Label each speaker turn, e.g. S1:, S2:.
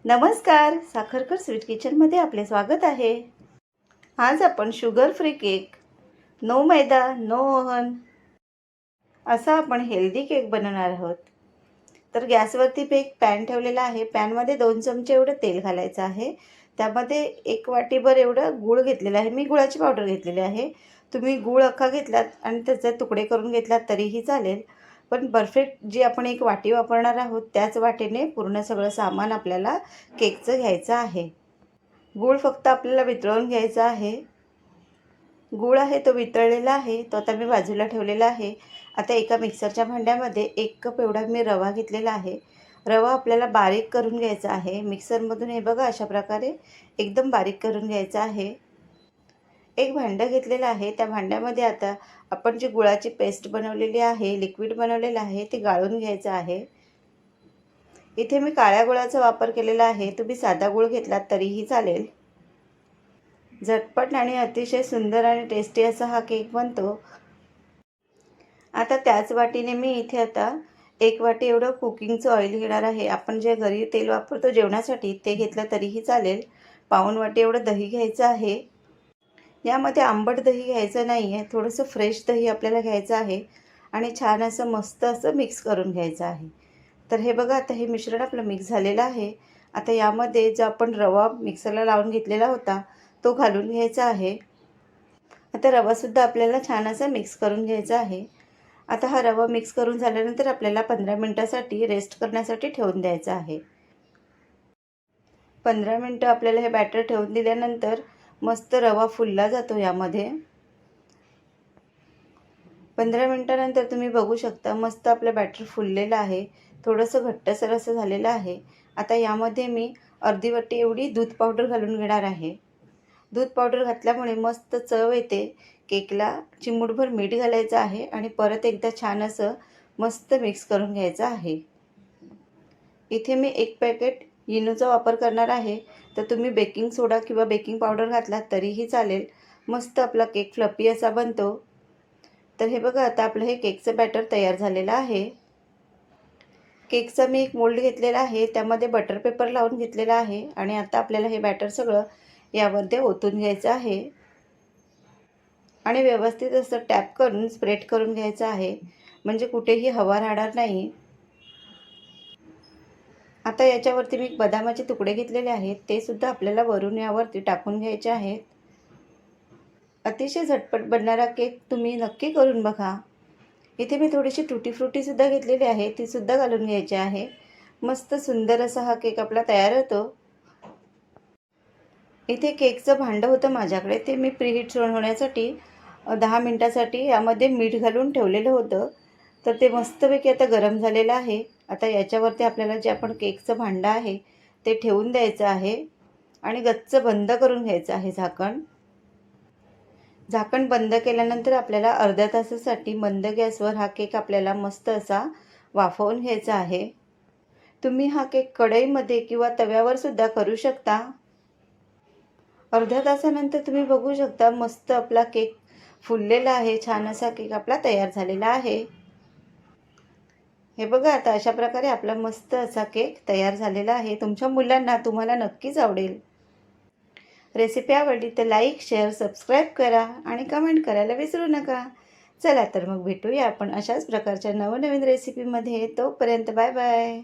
S1: नमस्कार, साखरकर स्वीट किचनमध्ये आपले स्वागत आहे। आज आपण शुगर फ्री केक, नो मैदा, नो ओव्हन असा आपण हेल्दी केक बनवणार आहोत। तर गॅसवरती एक पॅन ठेवलेला आहे। पॅनमध्ये 2 चमचे एवढं तेल घालायचं आहे। त्यामध्ये 1 वाटीभर एवढं गूळ घेतलेला आहे। मी गुळाची पावडर घेतलेली आहे। तुम्ही गूळ अख्खा घेतलात आणि त्याचे तुकडे करून घेतलात तरीही चालेल, पण परफेक्ट जी आपण 1 वाटी वापरणार आहोत त्याच वाटीने पूर्ण सगळं सामान आपल्याला केकचं घ्यायचं आहे। गूळ फक्त आपल्याला वितळवून घ्यायचा आहे। गूळ आहे तो वितळलेला आहे, तो आता मी बाजूला ठेवलेला आहे। आता एका मिक्सरच्या भांड्यामध्ये 1 कप एवढा मी रवा घेतलेला आहे। रवा आपल्याला बारीक करून घ्यायचा आहे। मिक्सरमधून हे बघा अशा प्रकारे एकदम बारीक करून घ्यायचा आहे। एक भांडं घेतलेलं आहे। त्या भांड्यामध्ये आता आपण जी गुळाची पेस्ट बनवलेली आहे, लिक्विड बनवलेलं आहे, ते गाळून घ्यायचं आहे। इथे मी काळ्या गुळाचा वापर केलेला आहे। तुम्ही साधा गूळ घेतलात तरीही चालेल। झटपट आणि अतिशय सुंदर आणि टेस्टी असा हा केक बनतो। आता त्याच वाटीने मी इथे आता 1 वाटी एवढं कुकिंगचं ऑइल घेणार आहे। आपण जे घरी तेल वापरतो जेवणासाठी ते घेतलं तरीही चालेल। पाऊण वाटी एवढं दही घ्यायचं आहे। यामध्ये आंबट दही घ्यायचं नाही आहे, थोडंसं फ्रेश दही आपल्याला घ्यायचं आहे आणि छान असं मस्त असं मिक्स करून घ्यायचं आहे। तर हे बघा आता हे मिश्रण आपलं मिक्स झालेलं आहे। आता यामध्ये जो आपण रवा मिक्सरला लावून घेतलेला होता तो घालून घ्यायचा आहे। आता रवासुद्धा आपल्याला छान असा मिक्स करून घ्यायचा आहे। आता हा रवा मिक्स करून झाल्यानंतर आपल्याला 15 मिनिटासाठी रेस्ट करण्यासाठी ठेवून द्यायचा आहे। 15 मिनिटं आपल्याला हे बॅटर ठेवून दिल्यानंतर मस्त रवा फुलला जातो यामध्ये। 15 मिनिटानंतर तुम्ही बघू शकता मस्त आपलं बॅटर फुललेलं आहे, थोडंसं घट्टसर असं झालेलं आहे। आता यामध्ये मी अर्धी वाटी एवढी दूध पावडर घालून घेणार आहे। दूध पावडर घातल्यामुळे मस्त चव येते केकला। चिमूटभर मीठ घालायचं आहे आणि परत एकदा छान असं मस्त मिक्स करून घ्यायचं आहे। इथे मी 1 पॅकेट इनोचा वापर करणार आहे, तर तुम्ही बेकिंग सोडा किंवा बेकिंग पावडर घातलात तरीही चालेल। मस्त आपला केक फ्लफी असा बनतो। तर हे बघा आता आपलं हे केकचं बॅटर तयार झालेलं आहे। केकचा मी एक मोल्ड घेतलेला आहे, त्यामध्ये बटर पेपर लावून घेतलेला आहे आणि आता आपल्याला हे बॅटर सगळं यामध्ये ओतून घ्यायचं आहे आणि व्यवस्थित असं टॅप करून स्प्रेड करून घ्यायचं आहे, म्हणजे कुठेही हवा राहणार नाही। आता याच्यावरती मी बदामाचे तुकडे घेतलेले आहेत, ते सुद्धा आपल्याला वरून यावरती टाकून घ्यायचे आहेत। अतिशय झटपट बनणारा केक तुम्ही नक्की करून बघा। इथे मी थोडीशी टुटी फ्रुटीसुद्धा घेतलेली आहे, तीसुद्धा घालून घ्यायची आहे। मस्त सुंदर असा हा केक आपला तयार होतो। इथे केकचं भांडं होतं माझ्याकडे, ते मी प्रीहीट होण्यासाठी 10 मिनिटासाठी यामध्ये मीठ घालून ठेवलेलं होतं। तर ते मस्तपैकी आता गरम झालेलं आहे। आता याच्यावरती आपल्याला जे आपण केकचं भांडं आहे ते ठेवून द्यायचं आहे आणि गच्च बंद करून घ्यायचं आहे झाकण। झाकण बंद केल्यानंतर आपल्याला अर्ध्या तासासाठी मंद गॅसवर हा केक आपल्याला मस्त असा वाफवून घ्यायचा आहे। तुम्ही हा केक कढईमध्ये किंवा तव्यावर सुद्धा करू शकता। अर्ध्या तासानंतर तुम्ही बघू शकता मस्त आपला केक फुललेला आहे, छान असा केक आपला तयार झालेला आहे। हे बघा आता अशा प्रकारे आपला मस्त असा केक तयार झालेला आहे। तुमच्या मुलांना तुम्हाला नक्कीच आवडेल। रेसिपी आवडली तर लाईक, शेअर, सबस्क्राईब करा आणि कमेंट करायला विसरू नका। चला तर मग भेटूया आपण अशाच प्रकारच्या नवनवीन रेसिपीमध्ये। तोपर्यंत बाय बाय।